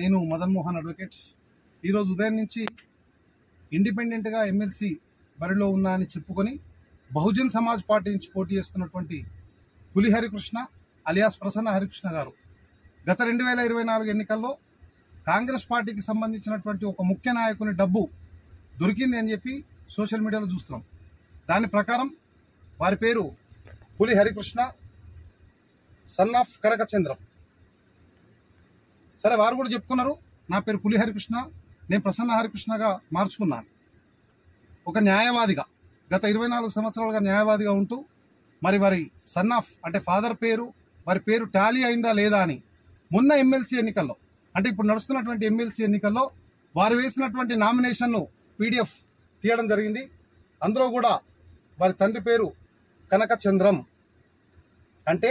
నేను మదన్ మోహన్ అడ్వకేట్. ఈరోజు ఉదయం నుంచి ఇండిపెండెంట్గా ఎమ్మెల్సీ బరిలో ఉన్నా అని చెప్పుకొని బహుజన్ సమాజ్ పార్టీ నుంచి పోటీ చేస్తున్నటువంటి పులి హరికృష్ణ అలియాస్ ప్రసన్న హరికృష్ణ గారు గత 2024 ఎన్నికల్లో కాంగ్రెస్ పార్టీకి సంబంధించినటువంటి ఒక ముఖ్య నాయకుని డబ్బు దొరికింది అని చెప్పి సోషల్ మీడియాలో చూస్తున్నాం. దాని ప్రకారం వారి పేరు పులి హరికృష్ణ, సన్ ఆఫ్ కనకచంద్రం. సరే, వారు కూడా చెప్పుకున్నారు, నా పేరు పులి హరికృష్ణ, నేను ప్రసన్న హరికృష్ణగా మార్చుకున్నాను. ఒక న్యాయవాదిగా గత 24 సంవత్సరాలుగా న్యాయవాదిగా ఉంటూ మరి వారి సన్ ఆఫ్ అంటే ఫాదర్ పేరు, వారి పేరు టాలీ అయిందా లేదా అని మొన్న ఎమ్మెల్సీ ఎన్నికల్లో, అంటే ఇప్పుడు నడుస్తున్నటువంటి ఎమ్మెల్సీ ఎన్నికల్లో వారు వేసినటువంటి నామినేషన్ను PDF తీయడం జరిగింది. అందులో కూడా వారి తండ్రి పేరు కనకచంద్రం. అంటే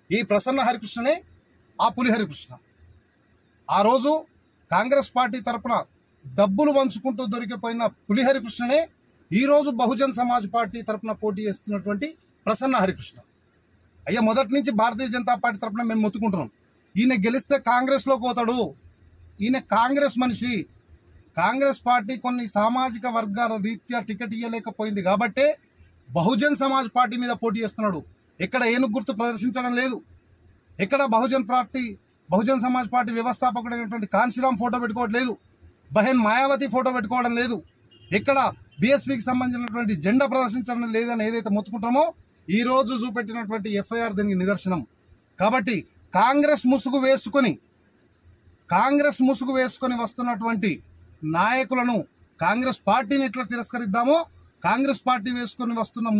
ఈ ప్రసన్న హరికృష్ణనే ఆ పులి హరికృష్ణ. ఆ రోజు కాంగ్రెస్ పార్టీ తరపున డబ్బులు పంచుకుంటూ దొరికిపోయిన పులి హరికృష్ణనే ఈరోజు బహుజన్ సమాజ్ పార్టీ తరపున పోటీ చేస్తున్నటువంటి ప్రసన్న హరికృష్ణ. అయ్యా, మొదటి నుంచి భారతీయ జనతా పార్టీ తరపున మేము మొత్తుకుంటున్నాం, ఈయన గెలిస్తే కాంగ్రెస్లోకి పోతాడు, ఈయన కాంగ్రెస్ మనిషి, కాంగ్రెస్ పార్టీ కొన్ని సామాజిక వర్గాల రీత్యా టికెట్ ఇవ్వలేకపోయింది కాబట్టే బహుజన్ సమాజ్ పార్టీ మీద పోటీ చేస్తున్నాడు. ఎక్కడ ఏనుగు గుర్తు ప్రదర్శించడం లేదు, ఎక్కడ బహుజన్ సమాజ్ పార్టీ వ్యవస్థాపకుడైనటువంటి కాన్శీరామ్ ఫోటో పెట్టుకోవట్లేదు, బహెన్ మాయావతి ఫోటో పెట్టుకోవడం లేదు, ఎక్కడ బీఎస్పీకి సంబంధించినటువంటి జెండా ప్రదర్శించడం లేదని ఏదైతే మొత్తుకుంటామో ఈ రోజు చూపెట్టినటువంటి FIR దీనికి నిదర్శనం. కాబట్టి కాంగ్రెస్ ముసుగు వేసుకొని వస్తున్నటువంటి నాయకులను, కాంగ్రెస్ పార్టీని ఎట్లా తిరస్కరిద్దామో కాంగ్రెస్ పార్టీ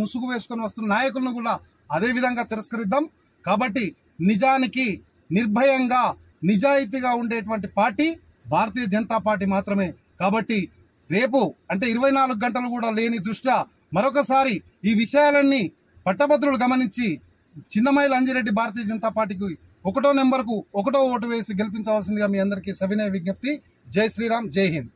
ముసుగు వేసుకొని వస్తున్న నాయకులను కూడా అదే విధంగా తిరస్కరిద్దాం. కాబట్టి నిజానికి నిర్భయంగా నిజాయితీగా ఉండేటువంటి పార్టీ భారతీయ జనతా పార్టీ మాత్రమే. కాబట్టి రేపు అంటే 24 గంటలు కూడా లేని దృష్ట్యా మరొకసారి ఈ విషయాలన్నీ పట్టభద్రులు గమనించి చిన్నమైల అంజిరెడ్డి భారతీయ జనతా పార్టీకి 1వ నెంబర్కు 1వ ఓటు వేసి గెలిపించవలసిందిగా మీ అందరికీ సవినయ విజ్ఞప్తి. జై శ్రీరామ్, జై హింద్.